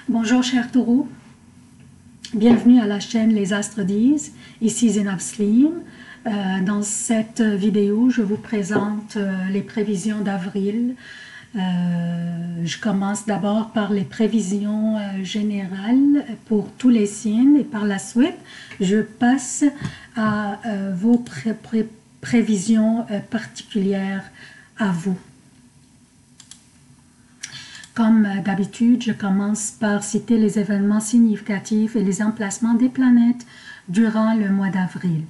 Bonjour chers taureaux, bienvenue à la chaîne Les Astres disent, ici Zénab Slim. Dans cette vidéo, je vous présente les prévisions d'avril. Je commence d'abord par les prévisions générales pour tous les signes et par la suite, je passe à vos prévisions particulières à vous. Comme d'habitude, je commence par citer les événements significatifs et les emplacements des planètes durant le mois d'avril.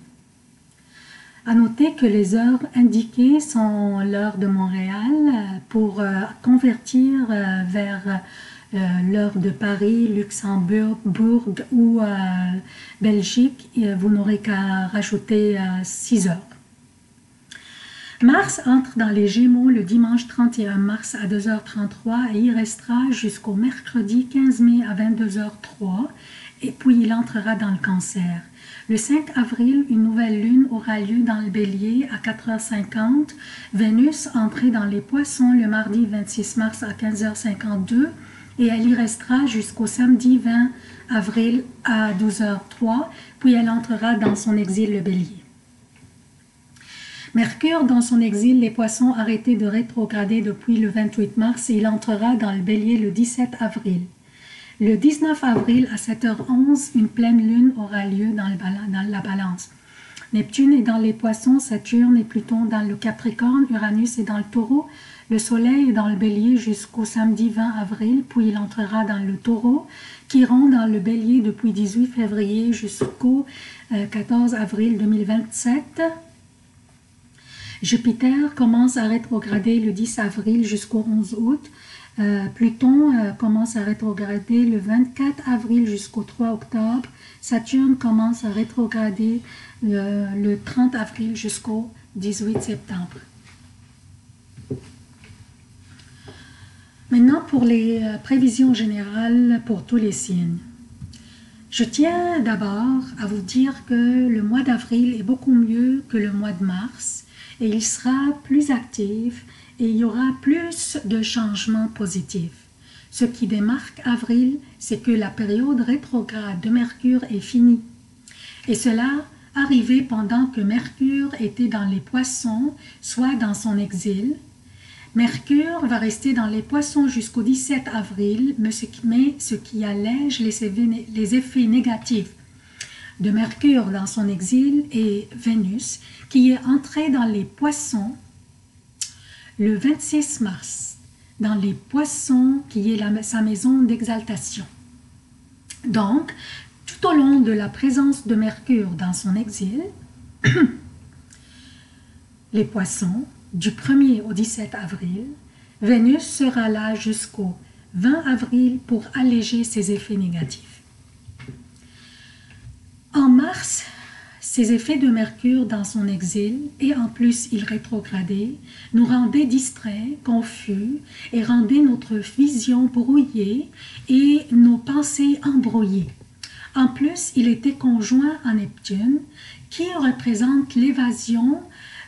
À noter que les heures indiquées sont l'heure de Montréal pour convertir vers l'heure de Paris, Luxembourg ou Belgique. Vous n'aurez qu'à rajouter 6 heures. Mars entre dans les Gémeaux le dimanche 31 mars à 2h33 et y restera jusqu'au mercredi 15 mai à 22h03 et puis il entrera dans le Cancer. Le 5 avril, une nouvelle lune aura lieu dans le Bélier à 4h50. Vénus entrera dans les Poissons le mardi 26 mars à 15h52 et elle y restera jusqu'au samedi 20 avril à 12h03 puis elle entrera dans son exil le Bélier. Mercure, dans son exil, les Poissons arrêtés de rétrograder depuis le 28 mars et il entrera dans le Bélier le 17 avril. Le 19 avril à 7h11, une pleine lune aura lieu dans la Balance. Neptune est dans les Poissons, Saturne et Pluton dans le Capricorne, Uranus est dans le Taureau, le Soleil est dans le Bélier jusqu'au samedi 20 avril, puis il entrera dans le Taureau, Chiron dans le Bélier depuis 18 février jusqu'au 14 avril 2027. Jupiter commence à rétrograder le 10 avril jusqu'au 11 août. Pluton commence à rétrograder le 24 avril jusqu'au 3 octobre. Saturne commence à rétrograder le 30 avril jusqu'au 18 septembre. Maintenant pour les prévisions générales pour tous les signes. Je tiens d'abord à vous dire que le mois d'avril est beaucoup mieux que le mois de mars. Et il sera plus actif et il y aura plus de changements positifs. Ce qui démarque avril, c'est que la période rétrograde de Mercure est finie. Et cela arrivait pendant que Mercure était dans les Poissons, soit dans son exil. Mercure va rester dans les Poissons jusqu'au 17 avril, mais ce qui allège les effets négatifs de Mercure dans son exil et Vénus qui est entrée dans les Poissons le 26 mars, dans les Poissons qui est sa maison d'exaltation. Donc, tout au long de la présence de Mercure dans son exil, les Poissons, du 1er au 17 avril, Vénus sera là jusqu'au 20 avril pour alléger ses effets négatifs. En mars, ces effets de Mercure dans son exil, et en plus il rétrogradait, nous rendaient distraits, confus, et rendaient notre vision brouillée et nos pensées embrouillées. En plus, il était conjoint à Neptune, qui représente l'évasion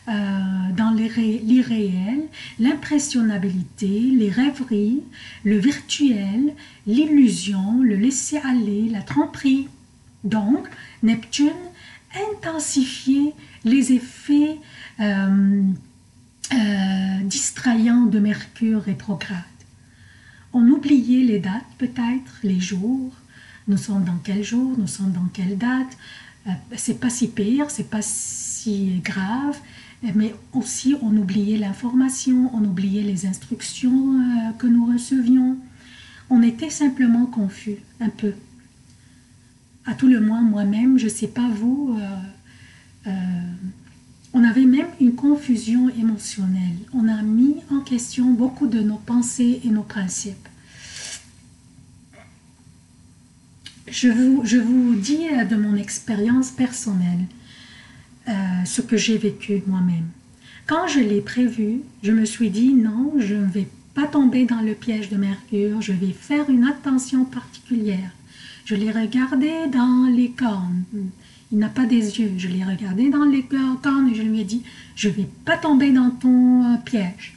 dans l'irréel, l'impressionnabilité, les rêveries, le virtuel, l'illusion, le laisser-aller, la tromperie. Donc, Neptune intensifiait les effets distrayants de Mercure rétrograde. On oubliait les dates peut-être, les jours. Nous sommes dans quel jour, nous sommes dans quelle date. C'est pas si pire, c'est pas si grave, mais aussi on oubliait l'information, on oubliait les instructions que nous recevions. On était simplement confus, un peu. À tout le moins, moi-même, je ne sais pas vous, on avait même une confusion émotionnelle. On a mis en question beaucoup de nos pensées et nos principes. Je vous dis de mon expérience personnelle ce que j'ai vécu moi-même. Quand je l'ai prévu, je me suis dit non, je ne vais pas tomber dans le piège de Mercure, je vais faire une attention particulière. Je l'ai regardé dans les cornes. Il n'a pas des yeux. Je l'ai regardé dans les cornes et je lui ai dit, je ne vais pas tomber dans ton piège.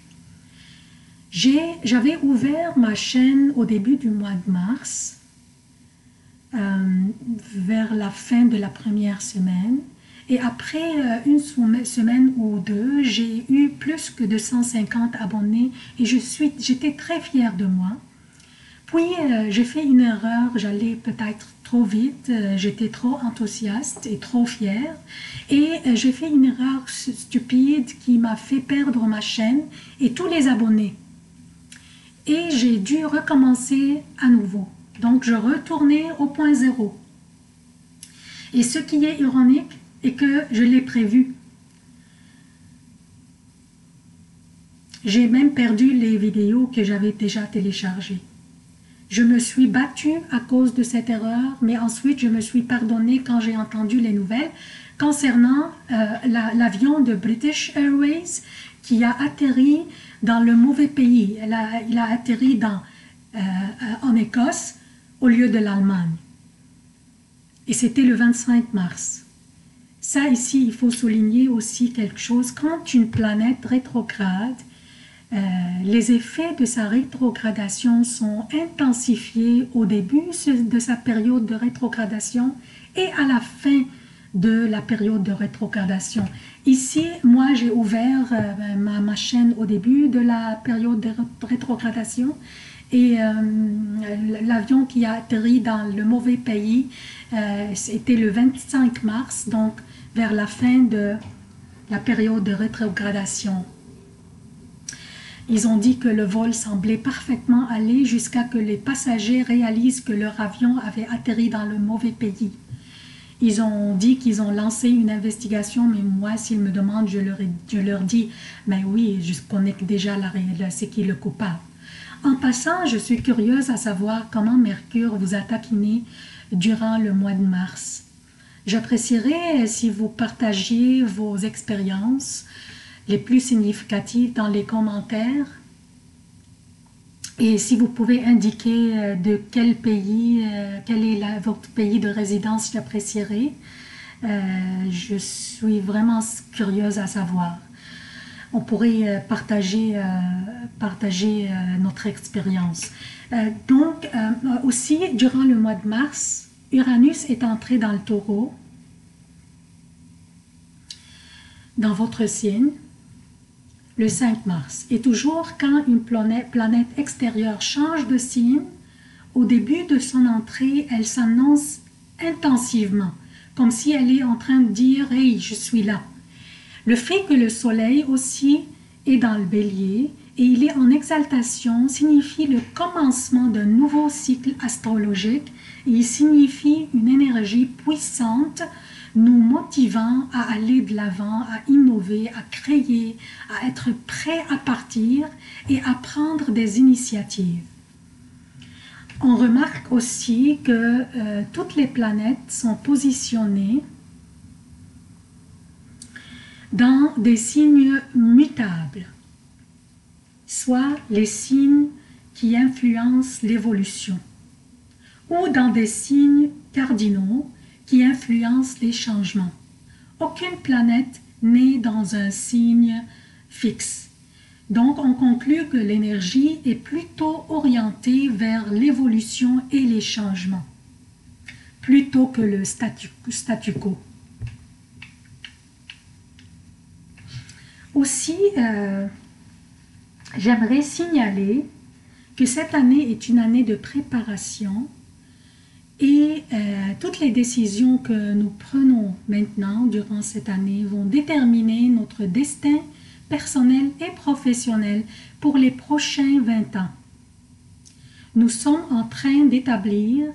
J'avais ouvert ma chaîne au début du mois de mars vers la fin de la première semaine. Et après une semaine ou deux, j'ai eu plus que 250 abonnés et j'étais très fière de moi. Puis j'ai fait une erreur, j'allais peut-être trop vite, j'étais trop enthousiaste et trop fière. Et j'ai fait une erreur stupide qui m'a fait perdre ma chaîne et tous les abonnés. Et j'ai dû recommencer à nouveau. Donc je retournais au point zéro. Et ce qui est ironique est que je l'ai prévu. J'ai même perdu les vidéos que j'avais déjà téléchargées. Je me suis battue à cause de cette erreur, mais ensuite je me suis pardonnée quand j'ai entendu les nouvelles concernant l'avion de British Airways qui a atterri dans le mauvais pays. Il a atterri en Écosse au lieu de l'Allemagne. Et c'était le 25 mars. Ça ici, il faut souligner aussi quelque chose. Quand une planète rétrograde, les effets de sa rétrogradation sont intensifiés au début de sa période de rétrogradation et à la fin de la période de rétrogradation. Ici, moi, j'ai ouvert ma chaîne au début de la période de rétrogradation et l'avion qui a atterri dans le mauvais pays, c'était le 25 mars, donc vers la fin de la période de rétrogradation. Ils ont dit que le vol semblait parfaitement aller jusqu'à ce que les passagers réalisent que leur avion avait atterri dans le mauvais pays. Ils ont dit qu'ils ont lancé une investigation, mais moi, s'ils me demandent, je leur dis, mais oui, je connais déjà c'est qui le coupable. En passant, je suis curieuse à savoir comment Mercure vous a taquiné durant le mois de mars. J'apprécierais si vous partagiez vos expériences les plus significatives dans les commentaires. Et si vous pouvez indiquer de quel pays, quel est votre pays de résidence, j'apprécierais. Je suis vraiment curieuse à savoir. On pourrait partager notre expérience. Donc, aussi, durant le mois de mars, Uranus est entré dans le Taureau, dans votre signe, le 5 mars. Et toujours quand une planète extérieure change de signe, au début de son entrée, elle s'annonce intensivement, comme si elle est en train de dire « Hey, je suis là ». Le fait que le Soleil aussi est dans le Bélier et il est en exaltation signifie le commencement d'un nouveau cycle astrologique et il signifie une énergie puissante nous motivant à aller de l'avant, à innover, à créer, à être prêt à partir et à prendre des initiatives. On remarque aussi que toutes les planètes sont positionnées dans des signes mutables, soit les signes qui influencent l'évolution, ou dans des signes cardinaux qui influencent les changements. Aucune planète n'est dans un signe fixe. Donc, on conclut que l'énergie est plutôt orientée vers l'évolution et les changements, plutôt que le statu quo. Aussi, j'aimerais signaler que cette année est une année de préparation et toutes les décisions que nous prenons maintenant durant cette année vont déterminer notre destin personnel et professionnel pour les prochains 20 ans. Nous sommes en train d'établir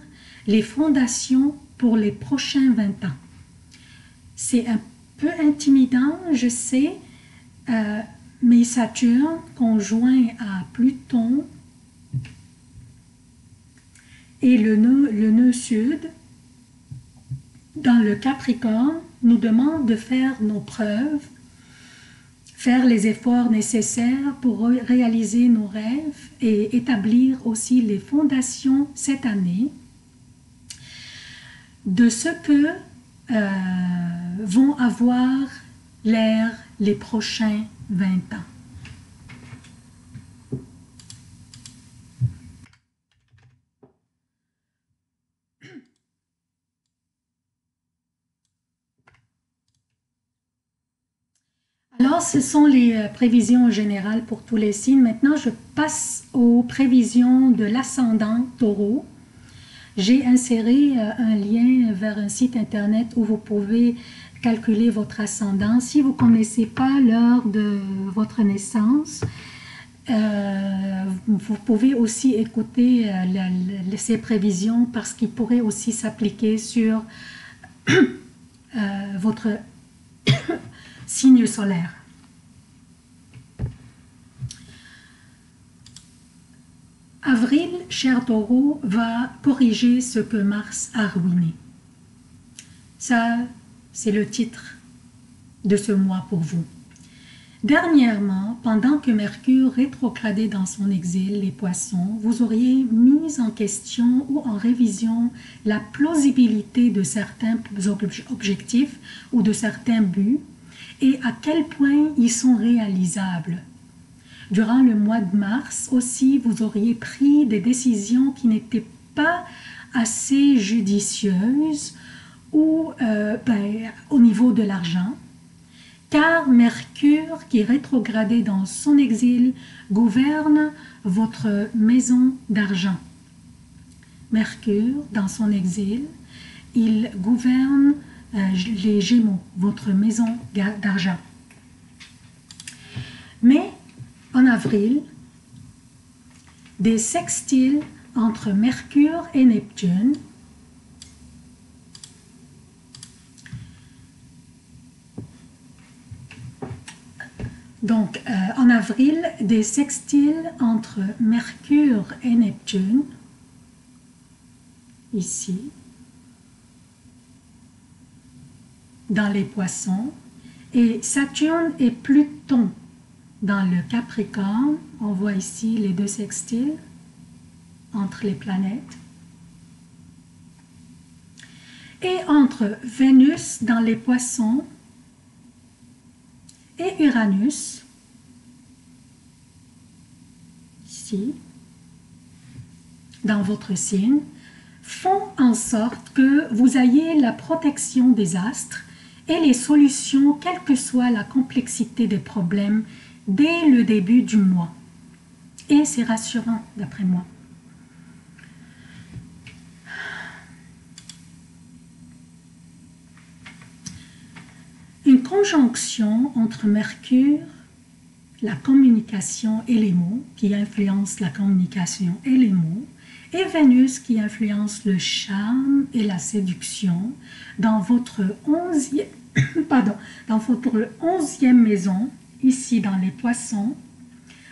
les fondations pour les prochains 20 ans. C'est un peu intimidant, je sais, mais Saturne conjoint à Pluton et le nœud sud dans le Capricorne nous demande de faire nos preuves, faire les efforts nécessaires pour réaliser nos rêves et établir aussi les fondations cette année de ce que vont avoir l'air les prochains 20 ans. Alors, ce sont les prévisions générales pour tous les signes. Maintenant, je passe aux prévisions de l'ascendant Taureau. J'ai inséré un lien vers un site internet où vous pouvez calculer votre ascendant. Si vous ne connaissez pas l'heure de votre naissance, vous pouvez aussi écouter ces prévisions parce qu'ils pourraient aussi s'appliquer sur votre signe solaire. Avril, cher Taureau, va corriger ce que Mars a ruiné. Ça, c'est le titre de ce mois pour vous. Dernièrement, pendant que Mercure rétrogradait dans son exil, les poissons, vous auriez mis en question ou en révision la plausibilité de certains objectifs ou de certains buts et à quel point ils sont réalisables. Durant le mois de mars aussi, vous auriez pris des décisions qui n'étaient pas assez judicieuses ou au niveau de l'argent, car Mercure, qui est rétrogradé dans son exil, gouverne votre maison d'argent. Mercure, dans son exil, il gouverne les Gémeaux, votre maison d'argent. Mais en avril, des sextiles entre Mercure et Neptune donc en avril, des sextiles entre Mercure et Neptune, ici, dans les poissons, et Saturne et Pluton dans le Capricorne. On voit ici les deux sextiles entre les planètes. Et entre Vénus dans les poissons et Uranus, ici, dans votre signe, font en sorte que vous ayez la protection des astres et les solutions, quelle que soit la complexité des problèmes, dès le début du mois. Et c'est rassurant, d'après moi. Une conjonction entre Mercure, la communication et les mots, qui influence la communication et les mots, et Vénus qui influence le charme et la séduction dans votre 11e maison, ici dans les poissons,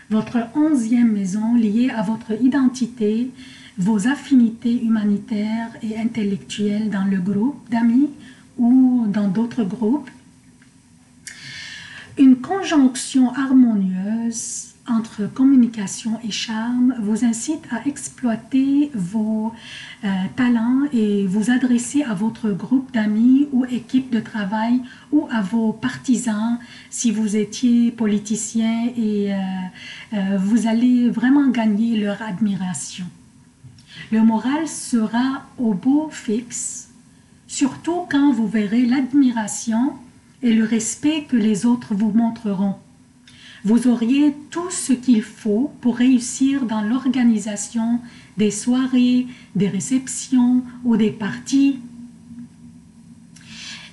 votre 11e maison liée à votre identité, vos affinités humanitaires et intellectuelles dans le groupe d'amis ou dans d'autres groupes. Une conjonction harmonieuse entre communication et charme vous incite à exploiter vos talents et vous adresser à votre groupe d'amis ou équipe de travail ou à vos partisans si vous étiez politicien et vous allez vraiment gagner leur admiration. Le moral sera au beau fixe, surtout quand vous verrez l'admiration et le respect que les autres vous montreront. Vous auriez tout ce qu'il faut pour réussir dans l'organisation des soirées, des réceptions ou des parties.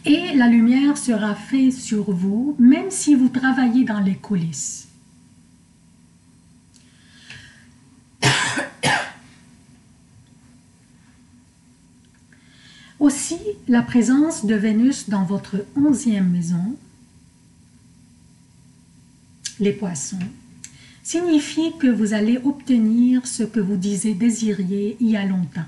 Et la lumière sera faite sur vous, même si vous travaillez dans les coulisses. Aussi, la présence de Vénus dans votre 11e maison, les poissons, signifie que vous allez obtenir ce que vous désiriez il y a longtemps.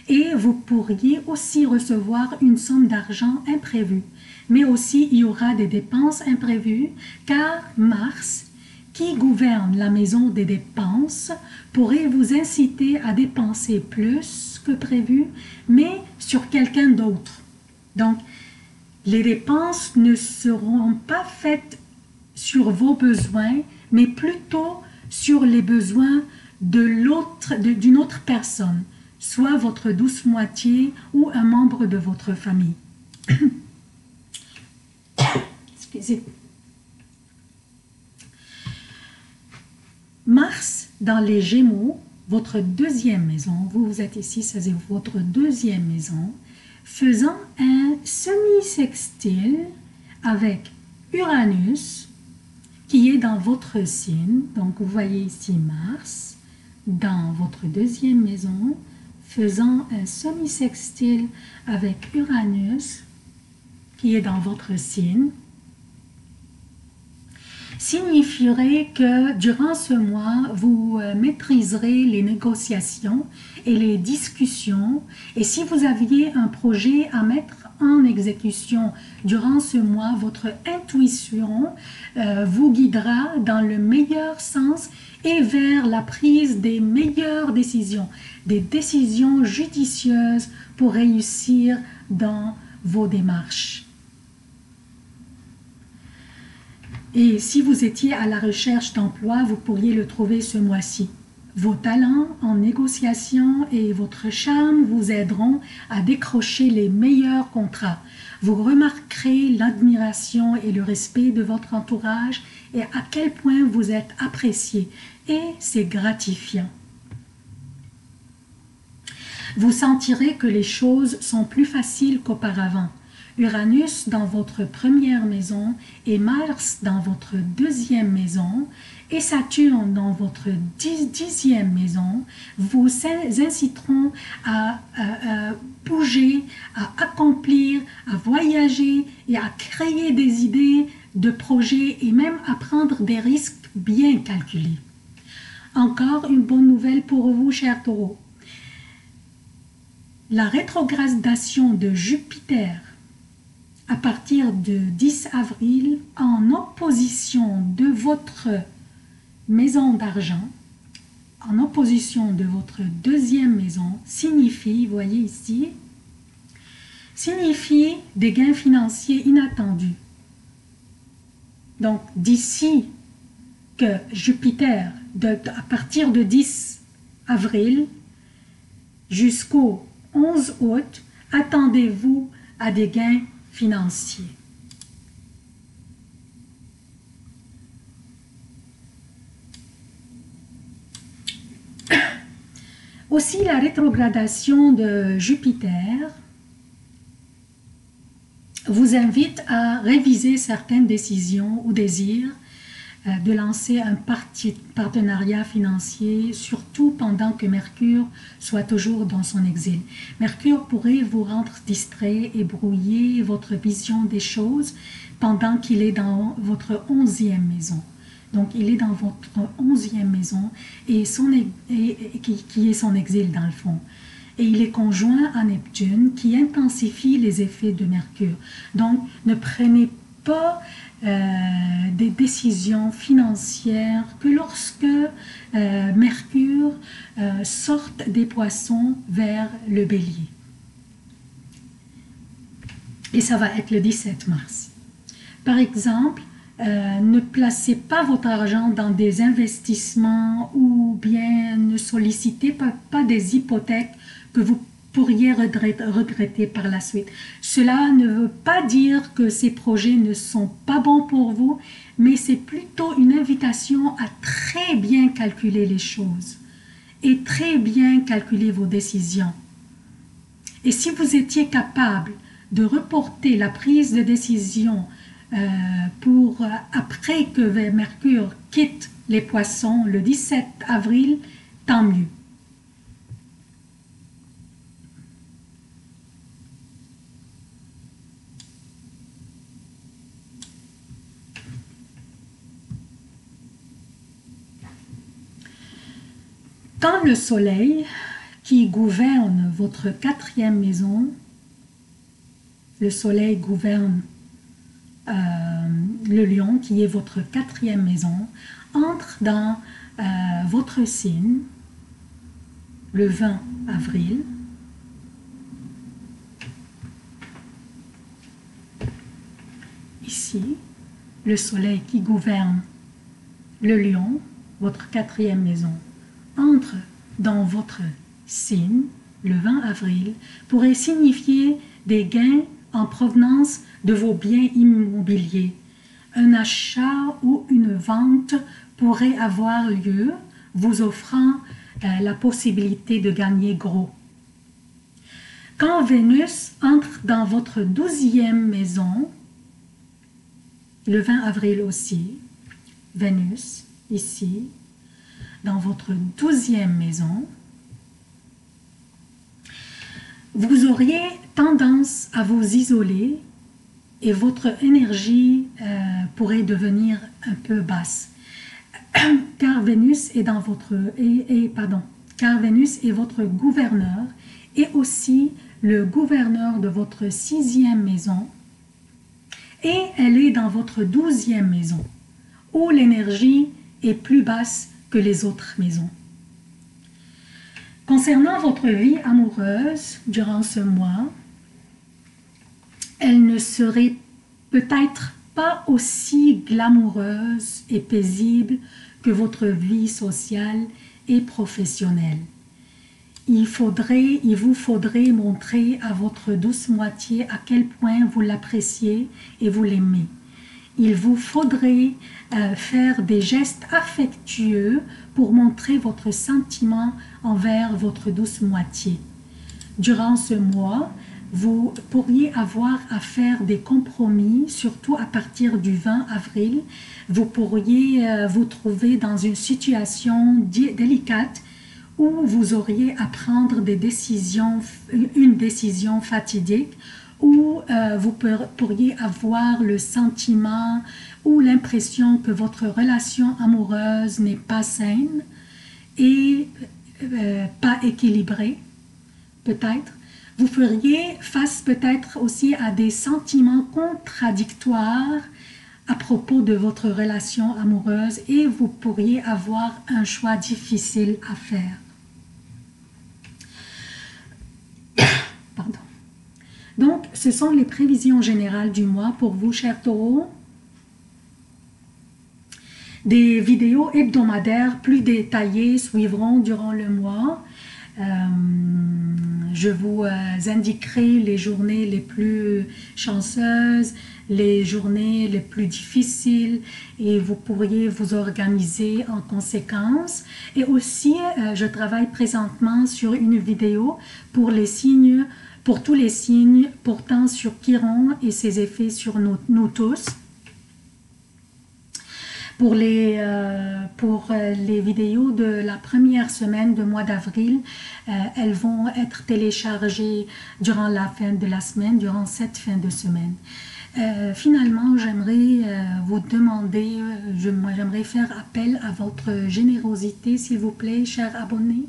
Et vous pourriez aussi recevoir une somme d'argent imprévue, mais aussi il y aura des dépenses imprévues, car Mars, qui gouverne la maison des dépenses, pourrait vous inciter à dépenser plus que prévu, mais sur quelqu'un d'autre. Donc, les dépenses ne seront pas faites sur vos besoins, mais plutôt sur les besoins d'une autre personne, soit votre douce moitié ou un membre de votre famille. Excusez. Mars dans les Gémeaux, votre deuxième maison, vous êtes ici, c'est votre deuxième maison, faisant un semi-sextile avec Uranus qui est dans votre signe. Donc vous voyez ici Mars dans votre deuxième maison, faisant un semi-sextile avec Uranus qui est dans votre signe, signifierait que durant ce mois, vous maîtriserez les négociations et les discussions. Et si vous aviez un projet à mettre en exécution durant ce mois, votre intuition vous guidera dans le meilleur sens et vers la prise des meilleures décisions, des décisions judicieuses pour réussir dans vos démarches. Et si vous étiez à la recherche d'emploi, vous pourriez le trouver ce mois-ci. Vos talents en négociation et votre charme vous aideront à décrocher les meilleurs contrats. Vous remarquerez l'admiration et le respect de votre entourage et à quel point vous êtes apprécié. Et c'est gratifiant. Vous sentirez que les choses sont plus faciles qu'auparavant. Uranus dans votre première maison et Mars dans votre deuxième maison et Saturne dans votre dixième maison vous inciteront à bouger, à accomplir, à voyager et à créer des idées de projets et même à prendre des risques bien calculés. Encore une bonne nouvelle pour vous, chers taureaux. La rétrogradation de Jupiter à partir du 10 avril, en opposition de votre maison d'argent, en opposition de votre deuxième maison, signifie, vous voyez ici, signifie des gains financiers inattendus. Donc, d'ici que Jupiter, à partir de 10 avril jusqu'au 11 août, attendez-vous à des gains financiers. Aussi, la rétrogradation de Jupiter vous invite à réviser certaines décisions ou désirs de lancer un partenariat financier, surtout pendant que Mercure soit toujours dans son exil. Mercure pourrait vous rendre distrait et brouiller votre vision des choses pendant qu'il est dans votre 11e maison. Donc, il est dans votre 11e maison et qui est son exil dans le fond. Et il est conjoint à Neptune qui intensifie les effets de Mercure. Donc, ne prenez pas des décisions financières que lorsque Mercure sorte des poissons vers le bélier. Et ça va être le 17 mars. Par exemple, ne placez pas votre argent dans des investissements ou bien ne sollicitez pas des hypothèques que vous pourriez regretter par la suite. Cela ne veut pas dire que ces projets ne sont pas bons pour vous, mais c'est plutôt une invitation à très bien calculer les choses et très bien calculer vos décisions. Et si vous étiez capable de reporter la prise de décision pour après que Mercure quitte les poissons le 17 avril, tant mieux. Quand le soleil qui gouverne votre 4e maison, le soleil gouverne le lion qui est votre 4e maison, entre dans votre signe le 20 avril, ici, le soleil qui gouverne le lion, votre 4e maison, entre dans votre signe le 20 avril, pourrait signifier des gains en provenance de vos biens immobiliers. Un achat ou une vente pourrait avoir lieu, vous offrant la possibilité de gagner gros. Quand Vénus entre dans votre 12e maison, le 20 avril aussi, Vénus, ici, dans votre 12e maison, vous auriez tendance à vous isoler et votre énergie pourrait devenir un peu basse. Car Vénus est dans votre car Vénus est votre gouverneur et aussi le gouverneur de votre 6e maison, et elle est dans votre 12e maison où l'énergie est plus basse que les autres maisons. Concernant votre vie amoureuse durant ce mois, elle ne serait peut-être pas aussi glamoureuse et paisible que votre vie sociale et professionnelle. Il vous faudrait montrer à votre douce moitié à quel point vous l'appréciez et vous l'aimez. Il vous faudrait faire des gestes affectueux pour montrer votre sentiment envers votre douce moitié. Durant ce mois, vous pourriez avoir à faire des compromis, surtout à partir du 20 avril. Vous pourriez vous trouver dans une situation délicate où vous auriez à prendre une décision fatidique, où vous pourriez avoir le sentiment ou l'impression que votre relation amoureuse n'est pas saine et pas équilibrée, peut-être. Vous feriez face peut-être aussi à des sentiments contradictoires à propos de votre relation amoureuse et vous pourriez avoir un choix difficile à faire. Pardon. Donc, ce sont les prévisions générales du mois pour vous, chers taureaux. Des vidéos hebdomadaires plus détaillées suivront durant le mois. Je vous indiquerai les journées les plus chanceuses, les journées les plus difficiles et vous pourriez vous organiser en conséquence. Et aussi, je travaille présentement sur une vidéo pour les signes, pour tous les signes portant sur Chiron et ses effets sur nous tous. Pour les vidéos de la première semaine du mois d'avril, elles vont être téléchargées durant la fin de la semaine, durant cette fin de semaine. Finalement, j'aimerais vous demander, j'aimerais faire appel à votre générosité, s'il vous plaît, chers abonnés.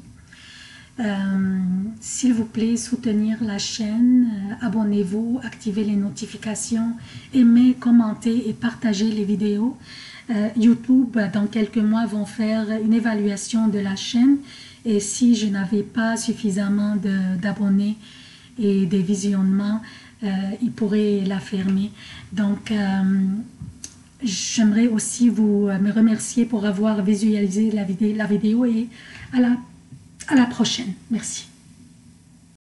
S'il vous plaît, soutenir la chaîne, abonnez-vous, activez les notifications, aimez, commentez et partagez les vidéos. YouTube, dans quelques mois, vont faire une évaluation de la chaîne et si je n'avais pas suffisamment d'abonnés et des visionnements, ils pourraient la fermer. Donc, j'aimerais aussi me remercier pour avoir visualisé la vidéo et à la prochaine. Merci.